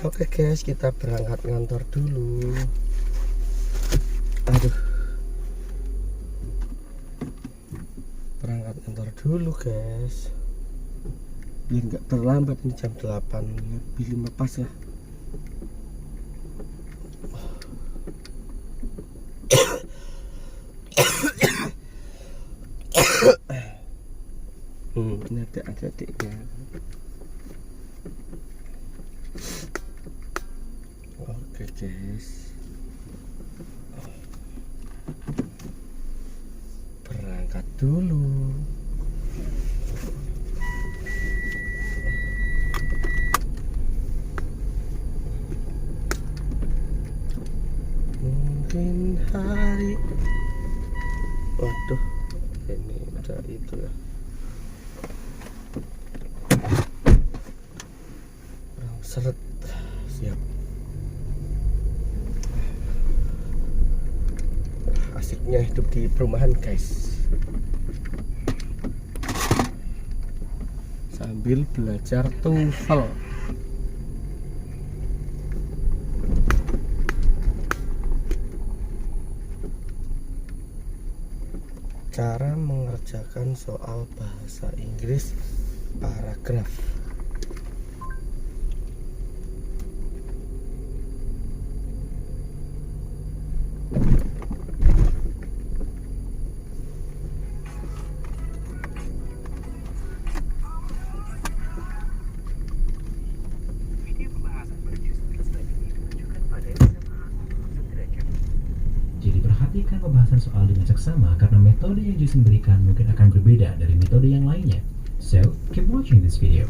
Oke guys, kita berangkat ngantor dulu. Aduh, berangkat ngantor dulu guys, biar nggak terlambat. Ini jam 8 lebih 5 pas lah. Ini ada adik-adiknya. Oke guys, berangkat dulu. Mungkin hari, waduh, ini ada itu ya. Seret, siap. Asiknya hidup di perumahan guys, sambil belajar TOEFL. Cara mengerjakan soal bahasa Inggris paragraf. Perhatikan pembahasan soal dengan seksama karena metode yang Jason berikan mungkin akan berbeda dari metode yang lainnya. So, keep watching this video.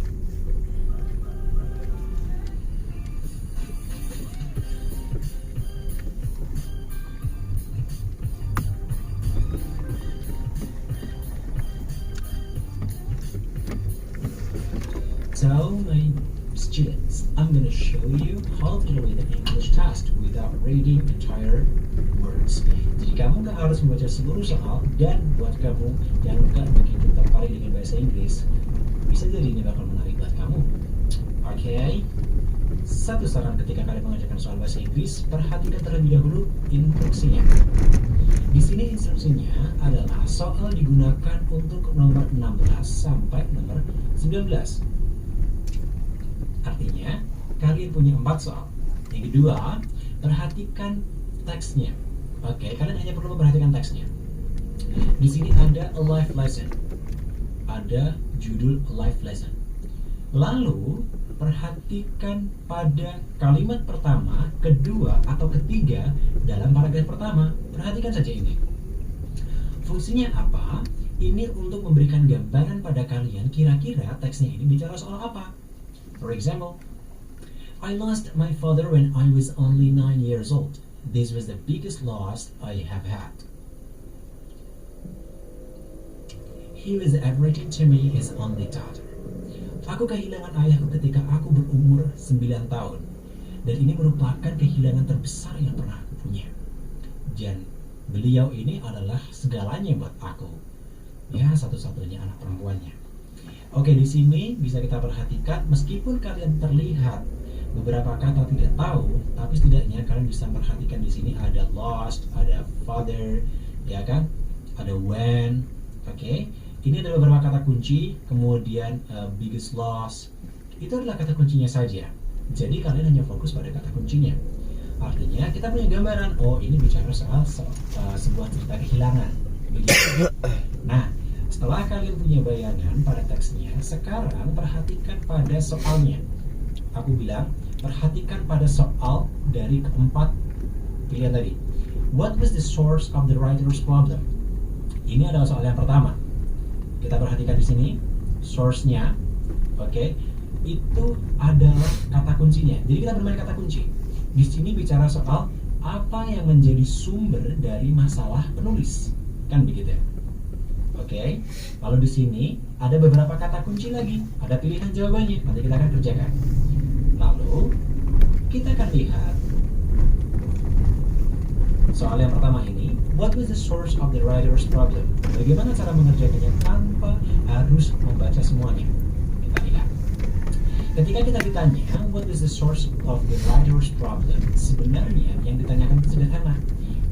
So, my students, I'm going to show you how to do the English test without reading entire words. Jadi kamu nggak harus membaca seluruh soal, dan buat kamu yang nggak begitu tertarik dengan bahasa Inggris, bisa jadi ini bakal menarik buat kamu. Oke? Satu saran ketika kalian mengerjakan soal bahasa Inggris, perhatikan terlebih dahulu instruksinya. Di sini instruksinya adalah soal digunakan untuk nomor 16 sampai nomor 19. Artinya, kalian punya 4 soal. Yang kedua, perhatikan teksnya. Oke, kalian hanya perlu memperhatikan teksnya. Di sini ada a life lesson. Ada judul life lesson. Lalu, perhatikan pada kalimat pertama, kedua, atau ketiga dalam paragraf pertama. Perhatikan saja ini. Fungsinya apa? Ini untuk memberikan gambaran pada kalian kira-kira teksnya ini bicara soal apa. For example, I lost my father when I was only 9 years old. This was the biggest loss I have had. He was everything to me, his only daughter. Aku kehilangan ayahku ketika aku berumur 9 tahun. Dan ini merupakan kehilangan terbesar yang pernah aku punya. Dan beliau ini adalah segalanya buat aku. Ya, satu-satunya anak perempuannya. Oke, di sini bisa kita perhatikan, meskipun kalian terlihat beberapa kata tidak tahu, tapi setidaknya kalian bisa perhatikan di sini ada lost, ada father, ya kan? Ada when. Oke. Ini ada beberapa kata kunci, kemudian biggest loss. Itu adalah kata kuncinya saja. Jadi kalian hanya fokus pada kata kuncinya. Artinya kita punya gambaran, oh ini bicara soal sebuah cerita kehilangan. Begitu. Nah, setelah kalian punya bayangan pada teksnya, sekarang perhatikan pada soalnya. Aku bilang, perhatikan pada soal dari keempat pilihan tadi. What was the source of the writer's problem? Ini adalah soal yang pertama. Kita perhatikan di sini, source-nya, oke, itu adalah kata kuncinya. Jadi kita bermain kata kunci. Di sini bicara soal apa yang menjadi sumber dari masalah penulis, kan begitu ya? Oke. Lalu di sini ada beberapa kata kunci lagi, ada pilihan jawabannya. Nanti kita akan kerjakan. Lalu kita akan lihat soal yang pertama ini. What was the source of the writer's problem? Bagaimana cara mengerjakannya tanpa harus membaca semuanya? Kita lihat. Ketika kita ditanya, what is the source of the writer's problem? Sebenarnya yang ditanyakan itu sederhana.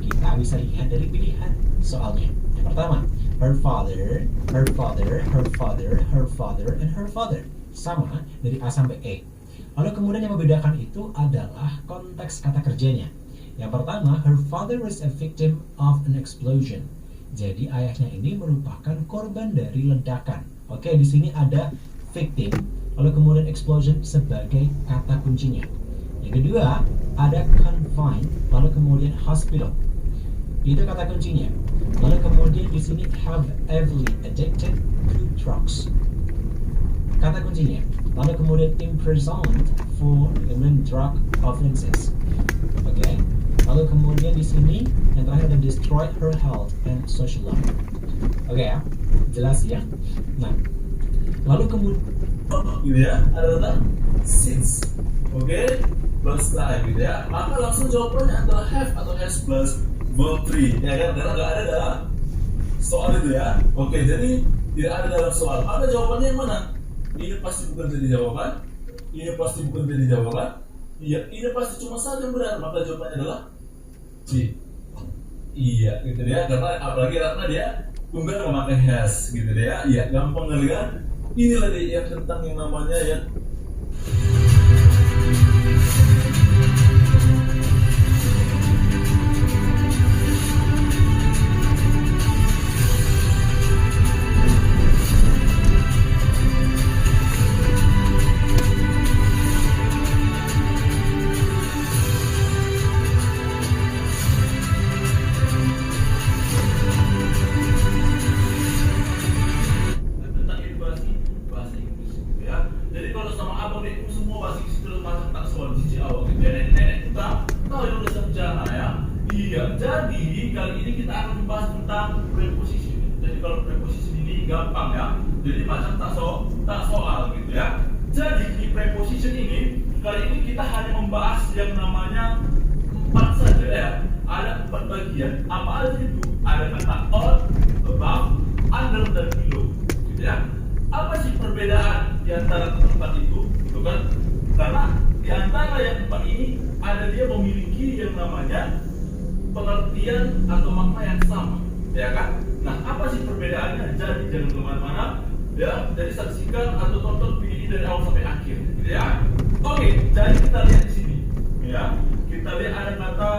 Kita bisa lihat dari pilihan soalnya. Yang pertama, her father, her father, her father, her father, and her father. Sama dari A sampai E. Lalu kemudian yang membedakan itu adalah konteks kata kerjanya. Yang pertama, her father was a victim of an explosion. Jadi ayahnya ini merupakan korban dari ledakan. Oke, di sini ada victim, lalu kemudian explosion sebagai kata kuncinya. Yang kedua, ada confined, lalu kemudian hospital. Itu kata kuncinya. Lalu kemudian di sini have heavily addicted to drugs. Kata kuncinya. Lalu kemudian imprisoned for drug offenses. Oke. Lalu kemudian di sini yang terakhir ada destroyed her health and social life. Oke ya, jelas ya. Nah, lalu kemudian gitu ya, ada since. Oke, plus time gitu ya. Maka langsung jawabannya antara have atau has plus verb 3 ya kan, karena nggak ada dalam soal itu ya. Oke, jadi tidak ada dalam soal. Ada jawabannya yang mana? Ini pasti bukan jadi jawaban. Ini pasti bukan jadi jawaban. Iya, ini pasti cuma satu yang benar. Maka jawabannya adalah C. Iya, gitu ya. Karena apalagi karena dia tunggal memakai has, gitu ya. Iya, gampang kali kan? Inilah dia yang tentang yang namanya ya. Jadi kali ini kita akan membahas tentang preposition. Jadi kalau preposition ini gampang ya. Jadi macam tak soal gitu ya. Jadi di preposition ini kali ini kita hanya membahas yang namanya 4 saja ya. Ada 4 bagian. Apa aja itu? Ada kata on, above, under dan below. Gitu ya. Apa sih perbedaan di antara keempat itu? Gitu kan? Karena di antara yang 4 ini ada dia memiliki yang namanya pengertian atau makna yang sama, ya kan? Nah, apa sih perbedaannya? Jadi jangan kemana-mana, ya. Jadi saksikan atau tonton video ini dari awal sampai akhir, gitu ya. Oke, jadi kita lihat di sini, ya. Kita lihat ada kata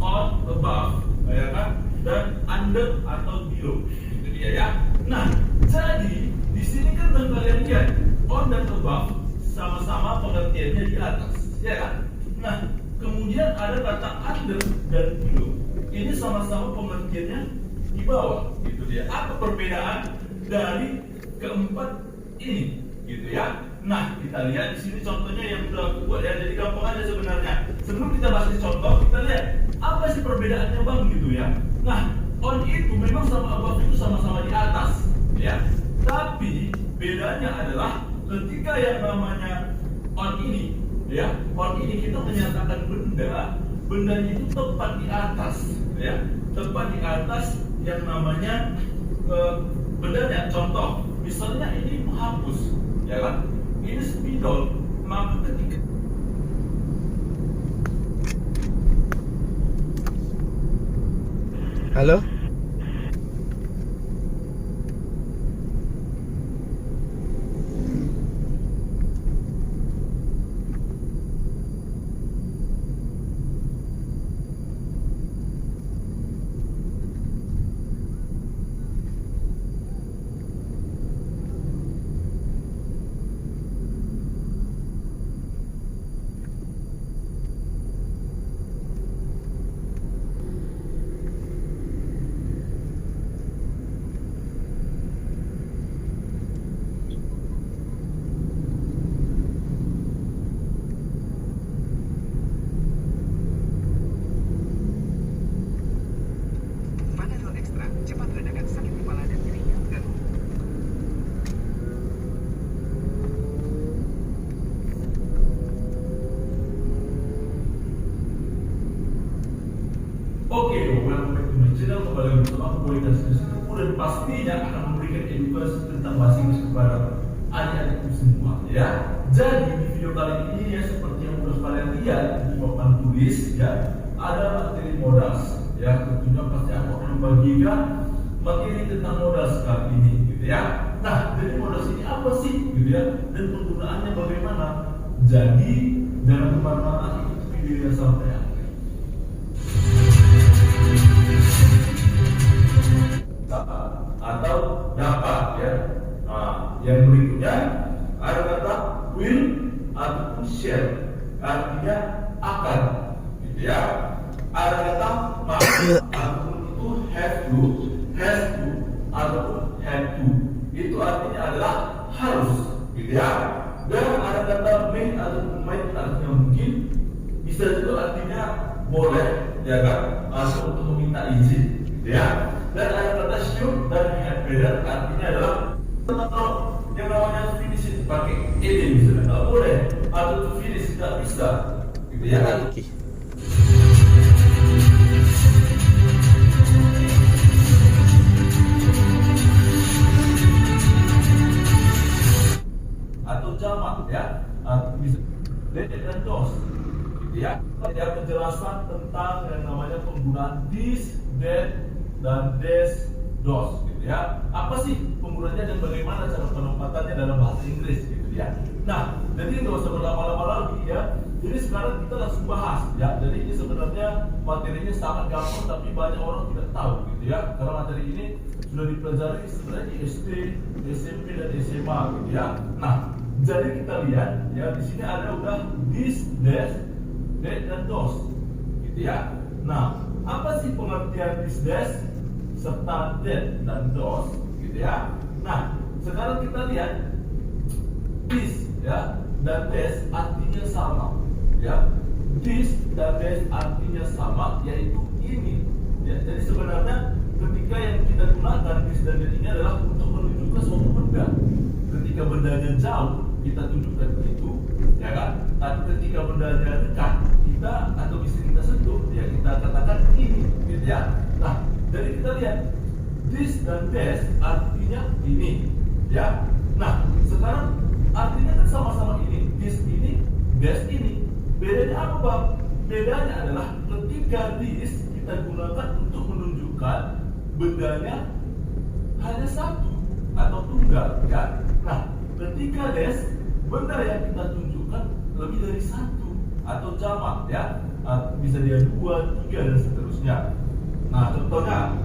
on, above, ya kan? Dan under atau below, gitu dia ya. Nah, jadi di sini kan kalian lihat on dan above sama-sama pengertiannya di atas, ya kan? Nah, kemudian ada kata under dan below. Ini sama-sama pengertiannya di bawah, gitu dia. Apa perbedaan dari keempat ini, gitu ya? Nah, kita lihat di sini contohnya yang sudah aku buat ya. Jadi gampang aja sebenarnya. Sebelum kita bahas di contoh, kita lihat apa sih perbedaannya bang, gitu ya. Nah, on itu memang sama above itu sama-sama di atas, ya. Tapi bedanya adalah ketika yang namanya on ini, ya, on ini kita menyatakan benda itu tepat di atas, ya, tepat di atas yang namanya bendanya. Contoh, misalnya ini menghapus, ya kan, ini spidol, maka ketika halo. channel kembali bersama aku Boy dan Sikuku, dan pastinya akan memberikan edukasi tentang bahasa Inggris kepada adik-adikku semua ya. Jadi di video kali ini ya, seperti yang udah kalian lihat di papan tulis ya, ada materi modal ya. Tentunya pasti aku akan membagikan materi tentang modal kali ini gitu ya. Nah, jadi modal ini apa sih gitu ya, dan penggunaannya bagaimana? Jadi jangan kemana-mana, ikuti videonya sampai akhir. Atau dapat ya. Nah, yang berikutnya ada kata will ataupun share, artinya akan gitu ya. Ada kata must ataupun itu have to ataupun have to, itu artinya adalah harus gitu ya. Dan ada kata may ataupun might, artinya mungkin, bisa juga artinya boleh ya kan, atau untuk meminta izin gitu ya. Dan ada kata should dan had better, artinya adalah kalau yang namanya finish itu pakai ed misalnya nggak boleh, atau to finish nggak bisa gitu ya kan. Atau jamak ya, bisa dan dos gitu ya. Ada penjelasan tentang yang namanya penggunaan this, that, dan des, dos gitu ya. Apa sih penggunaannya dan bagaimana cara penempatannya dalam bahasa Inggris gitu ya. Nah, jadi nggak usah berlama-lama lagi ya. Jadi sekarang kita langsung bahas ya. Jadi ini sebenarnya materinya sangat gampang, tapi banyak orang tidak tahu gitu ya. Karena materi ini sudah dipelajari sebenarnya di SD, SMP, dan SMA gitu ya. Nah, jadi kita lihat ya, di sini ada udah this, des, that, dan dos gitu ya. Nah, apa sih pengertian this, des, serta that, dan dos gitu ya. Nah, sekarang kita lihat this ya dan des artinya sama ya. This dan des artinya sama, yaitu ini ya. Jadi sebenarnya ketika yang kita gunakan this dan that ini adalah untuk menunjukkan suatu benda. Ketika bendanya jauh, kita tunjukkan itu ya kan. Tapi ketika bendanya dekat, kita atau bisa kita sentuh ya, kita katakan ini gitu ya. Nah, jadi kita lihat this dan des artinya ini ya. Nah, sekarang artinya kan sama-sama ini, this ini, des ini. Bedanya apa bang? Bedanya adalah ketika this kita gunakan untuk menunjukkan bendanya hanya satu atau tunggal ya. Nah, ketika des, benda yang kita tunjukkan lebih dari satu atau jamak ya. Bisa dia 2, 3 dan seterusnya. Nah, contohnya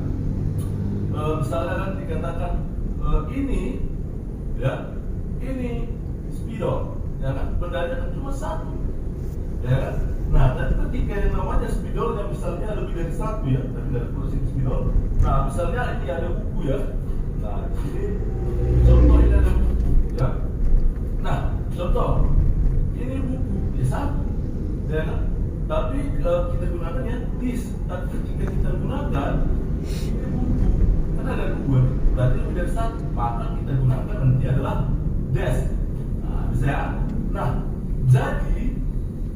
misalnya kan dikatakan ini ya, ini spidol ya kan, bendanya kan cuma satu ya kan. Nah, dan ketika yang namanya spidol yang misalnya lebih dari satu ya, lebih dari kursi spidol. Nah, misalnya ini ada buku ya. Nah, ini contoh, ini ada buku ya. Nah, contoh ini buku ya, satu ya kan. Tapi kita gunakan ya this. Tapi ketika kita gunakan ini buku kan ada 2, berarti lebih dari satu, maka kita gunakan nanti adalah des. Nah, bisa ya. Nah, jadi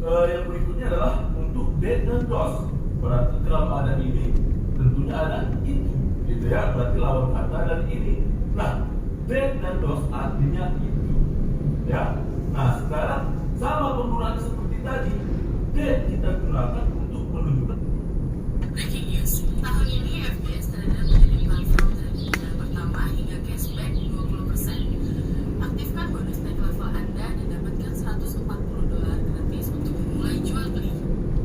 yang berikutnya adalah untuk that dan dos. Berarti kalau ada ini, tentunya ada itu gitu ya. Berarti lawan kata dan ini. Nah, that dan dos artinya itu ya. Nah, sekarang sama penggunaan seperti tadi. That kita gunakan untuk menunjukkan. Breaking news, tahun ini FBS telah menjadi platform dengan bertambah hingga cashback 20%. Aktifkan bonus naik level Anda dan dapatkan $140 gratis untuk memulai jual beli.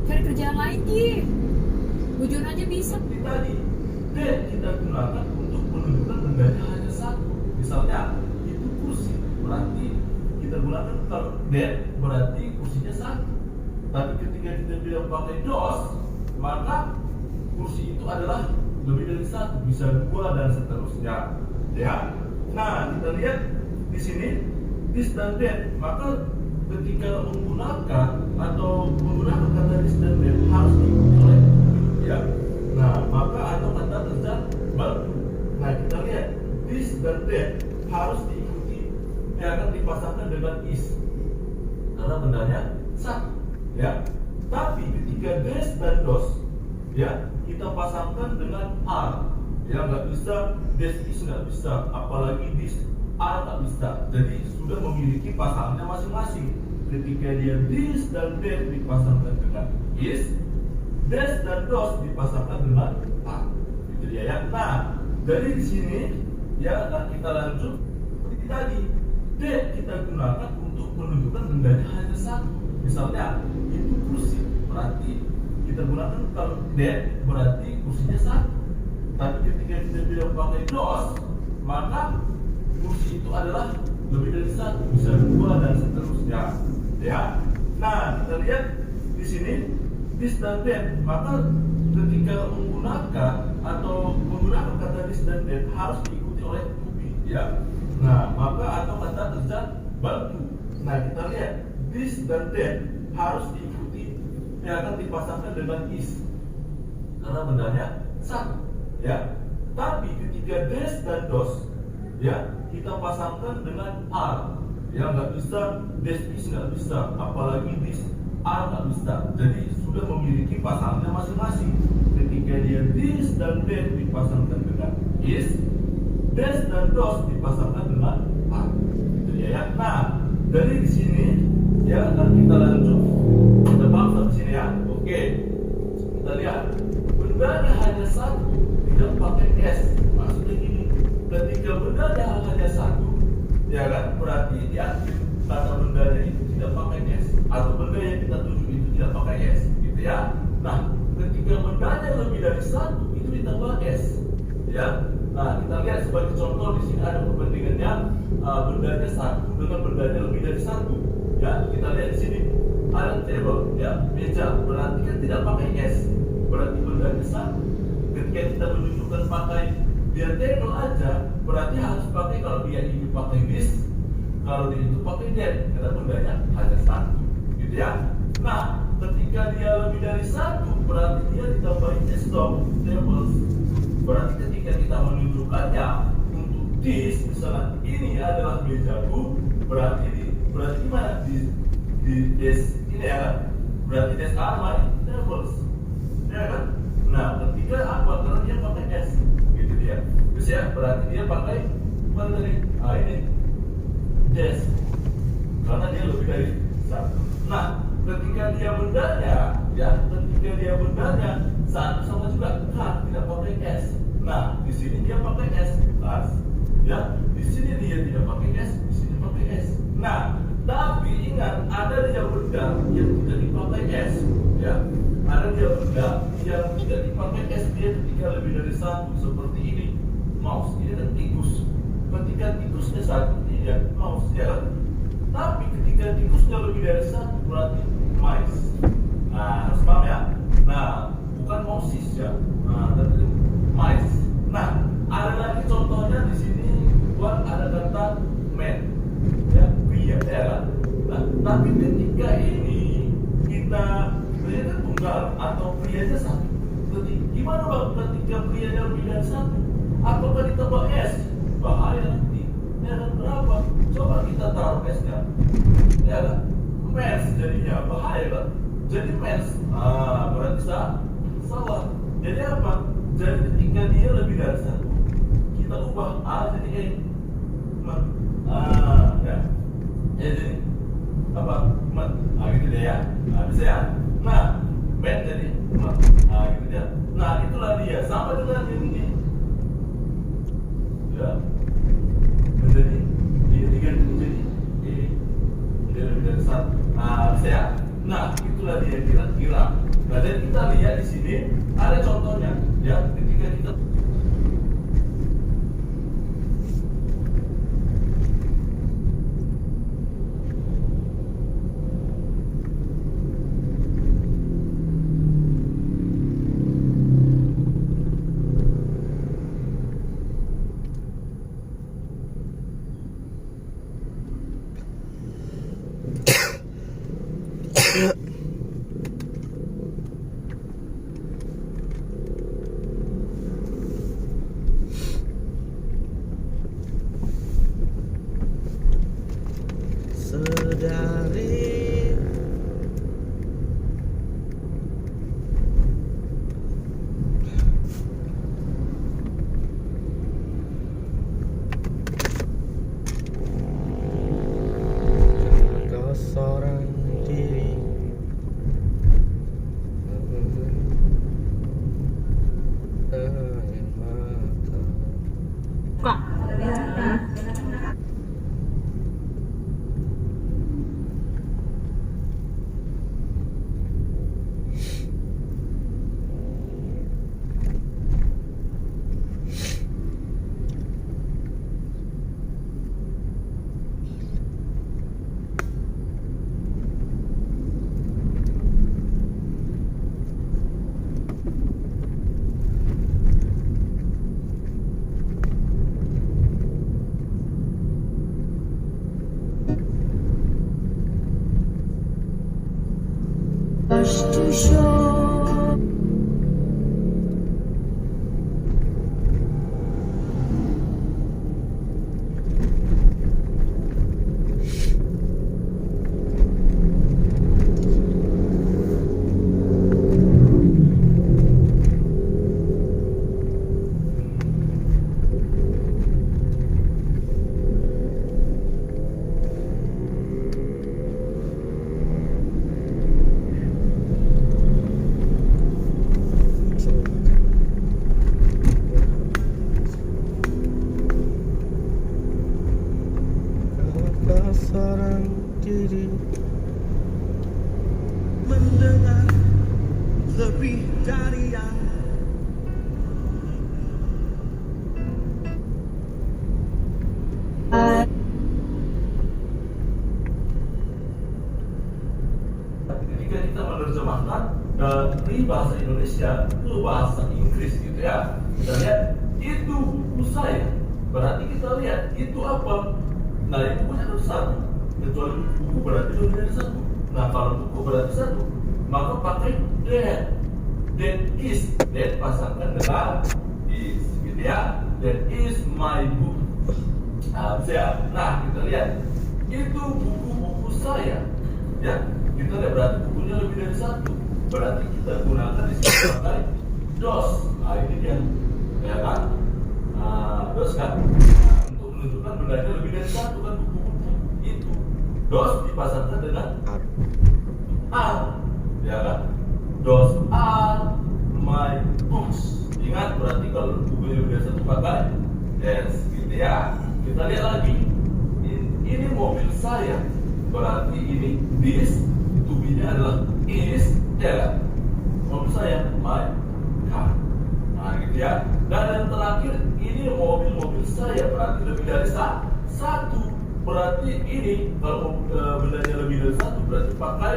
Cari kerjaan lain, Ji. Bujur aja bisa. Seperti tadi, that kita gunakan untuk menunjukkan bendanya hanya satu. Misalnya, itu kursi, berarti kita gunakan kalau that berarti kursinya satu. Tapi ketika kita bilang pakai dos, maka kursi itu adalah lebih dari satu, bisa 2 dan seterusnya ya. Nah, kita lihat di sini this dan that, maka ketika menggunakan atau menggunakan kata this dan that harus diikuti oleh ya. Nah, maka ada kata kerja bantu. Nah, kita lihat this dan that harus diikuti ya kan, dipasangkan dengan is karena bendanya satu ya. Tapi ketika des dan dos ya, kita pasangkan dengan R. Ya, nggak bisa this is, nggak bisa, apalagi this R nggak bisa. Jadi sudah memiliki pasangannya masing-masing. Ketika dia this dan that dipasangkan dengan is, this dan those dipasangkan dengan R. Itu dia ya. Nah, dari di sini ya, nah kita lanjut seperti tadi. That kita gunakan untuk menunjukkan bendanya hanya satu. Misalnya itu kursi, berarti kita gunakan kalau that berarti kursinya satu. Tapi ketika kita tidak pakai those, maka kursi itu adalah lebih dari satu, bisa dua dan seterusnya. Ya, nah kita lihat di sini this dan that. Maka ketika menggunakan atau menggunakan kata this dan that harus diikuti oleh to be. Ya, nah maka atau kata kerja bantu. Nah kita lihat this dan that harus diikuti, yang akan dipasangkan dengan is karena bendanya satu. Ya, tapi ketika this dan those, ya kita pasangkan dengan R. Ya, nggak bisa this is, nggak bisa, apalagi this R nggak bisa. Jadi sudah memiliki pasangannya masing-masing. Ketika dia this dan that dipasangkan dengan is, this dan those dipasangkan dengan R. Itu dia ya. Nah, dari di sini ya akan kita lanjut. Kita paham sampai sini ya. Oke, kita lihat bendanya hanya satu, tidak pakai S. Maksudnya gini, ketika bendanya hanya satu, ya kan, berarti di akhir kata bendanya itu tidak pakai S, atau benda yang kita tuju itu tidak pakai S, gitu ya. Nah, ketika bendanya lebih dari satu, itu ditambah S, ya. Nah, kita lihat sebagai contoh di sini ada perbandingannya bendanya satu dengan bendanya lebih dari satu. Ya, kita lihat di sini ada table, ya, meja, berarti kan tidak pakai S, berarti bendanya satu. Ketika kita menunjukkan pakai dia table aja, berarti harus pakai, kalau dia ini pakai this, kalau dia itu pakai that, karena bendanya hanya satu, gitu ya. Nah, ketika dia lebih dari satu, berarti dia ditambahin s dong, tables. Berarti ketika kita menunjukkannya untuk this, misalnya ini adalah mejaku, berarti mana di this ini ya, berarti this are my tables, ya kan? Nah, ketika apa? Karena dia pakai s, gitu dia. Terus ya, berarti dia pakai mana tadi? Ini desk, karena dia lebih dari satu. Nah, ketika dia bendanya, ya, ketika dia bendanya satu sama juga kan, tidak pakai s. Nah, di sini dia pakai s, kas. Ya, di sini dia tidak pakai s, di sini pakai s. Nah, tapi ingat ada dia benda yang tidak dipakai s, ya. Ada dia benda yang tidak dipakai s dia ketika lebih dari satu, seperti ini mouse, ini kan tikus. Ketika tikusnya satu, ya mouse, ya kan? Tapi ketika tikusnya lebih dari satu, berarti mice. Nah, harus paham ya. Nah, bukan mouses ya. Nah, tapi mice. Nah, ada lagi contohnya di sini buat ada kata man, ya, pria, ya kan? Nah, tapi ketika ini kita ternyata tunggal atau prianya satu. Gimana bang ketika prianya lebih dari satu? Apakah ditambah S? Bahaya nanti. Ya kan, berapa? Coba kita taruh S-nya. Ya kan? Mens jadinya bahaya kan? Jadi mens. Berarti salah. Jadi apa? Jadi ketika dia lebih dari satu, kita ubah A jadi E. Ya. Jadi apa? Gitu deh ya. Bisa ya. Nah, men jadi gitu ya. Nah, itulah dia. Sama dengan ini. Ya. Menjadi ini diganti menjadi E. Jadi lebih dari satu. Bisa ya. Nah, itulah dia kira-kira. Nah, dan kita lihat di sini ada contohnya. Ya, ketika kita sedari Kak. Rush to shore. Kenapa seorang diri mendengar lebih dari yang Ketika kita menerjemahkan dari bahasa Indonesia ke bahasa Inggris gitu ya, kita lihat itu buku saya, berarti kita lihat itu apa. Nah, ini bukunya kan satu, kecuali buku berarti lebih dari satu. Nah, kalau buku berarti satu, maka pakai that is, that pasangkan dengan is gitu ya. That is my book. Nah, kita lihat itu buku-buku saya ya. Kita lihat berarti bukunya lebih dari satu, berarti kita gunakan di sini pakai dos. Nah, ini dia ya kan, dos kan, untuk menunjukkan bendanya lebih dari satu kan, buku-buku itu dos dipasangkan dengan are ya kan, dos are my books. Ingat, berarti kalau bukunya lebih dari satu pakai yes gitu ya. Kita lihat lagi, ini mobil saya, berarti ini this, to be-nya adalah is ya kan, mobil saya my car. Nah gitu ya. Dan yang terakhir, ini mobil saya, berarti lebih dari satu, berarti ini kalau bendanya lebih dari satu berarti pakai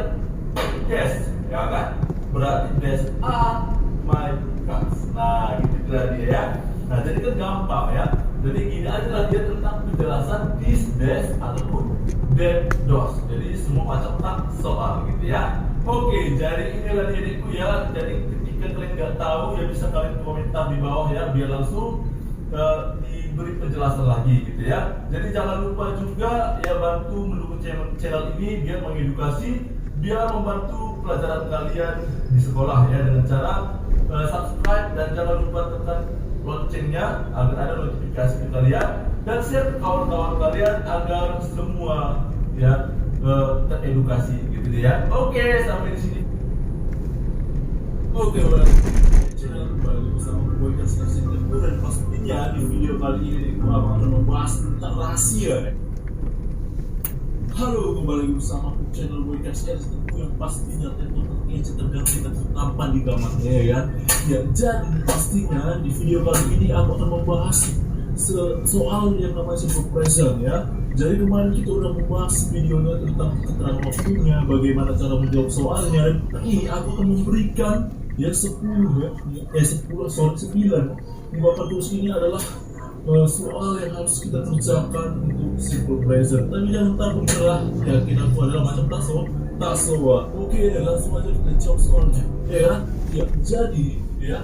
yes ya kan, berarti these are my cars. Nah gitu dia ya. Nah jadi kan gampang ya. Jadi gini aja lah dia tentang penjelasan this, this ataupun that, those. Jadi semua macam tak soal gitu ya. Oke, jadi inilah diriku ya. Jadi ketika kalian nggak tahu ya bisa kalian komentar di bawah ya, biar langsung diberi penjelasan lagi gitu ya. Jadi jangan lupa juga ya bantu mendukung channel ini biar mengedukasi, biar membantu pelajaran kalian di sekolah ya, dengan cara subscribe dan jangan lupa tekan loncengnya agar ada notifikasi ke kalian, dan share ke kawan-kawan kalian agar semua ya teredukasi gitu ya. Oke, sampai di sini. Oke, channel kembali bersama Boy Kasih Tempo, dan pastinya di video kali ini aku akan membahas tentang rahasia. Halo, kembali bersama channel Boy Kasih Tempo yang pastinya tentu tergantung dan tampan di kamarnya ya. Ya, jadi pastinya di video kali ini aku akan membahas soal yang namanya simple present ya. Jadi kemarin kita udah membahas videonya tentang keterangan waktunya, bagaimana cara menjawab soalnya, dan ini aku akan memberikan ya 9 Bapak tulis ini adalah soal yang harus kita kerjakan untuk simple present. Tapi jangan takut menyerah, yakin aku adalah macam tak soal. Oke, langsung aja kita jawab soalnya ya. Ya, jadi ya,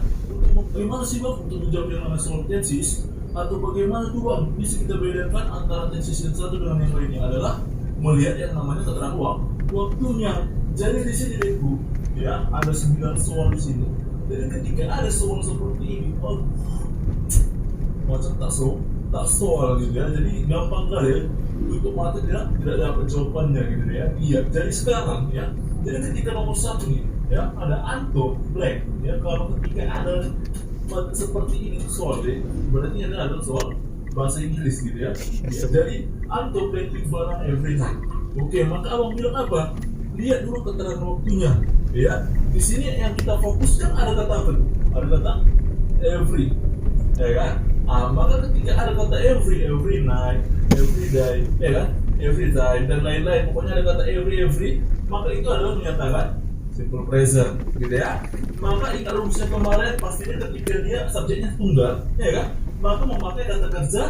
bagaimana sih Bang untuk menjawab yang namanya soal tesis, atau bagaimana tuh Bang bisa kita bedakan antara tesis yang satu dengan yang lainnya adalah melihat yang namanya keterangan waktunya. Jadi di sini Ibu ya, ada 9 soal di sini. Jadi ketika ada soal seperti ini, macam tak soal gitu ya. Jadi gampang kali untuk mata tidak dapat jawabannya gitu ya. Iya. Jadi sekarang ya. Jadi ketika nomor 1 nih ya, ada Anto blank ya. Kalau ketika ada seperti ini soal deh, berarti ada soal bahasa Inggris gitu ya. Jadi antum playing barang every night. Oke, maka abang bilang apa? Lihat dulu keterangan waktunya, ya. Di sini yang kita fokuskan ada kata apa? Ada kata every, ya kan? Maka ketika ada kata every night, every day, ya kan? Every time dan lain-lain, pokoknya ada kata every, maka itu adalah menyatakan simple present, gitu ya. Maka ingat rumusnya kemarin, pastinya ketika dia subjeknya tunggal, ya kan? Maka memakai kata kerja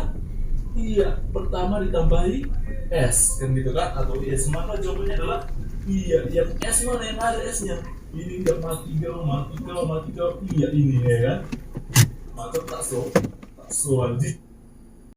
iya pertama ditambahi s, kan gitu kan? Atau s, maka jawabannya adalah iya. Yang s mana yang ada s-nya? Ini enggak mati kau, iya ini, ya kan? Maka tak so lanjut.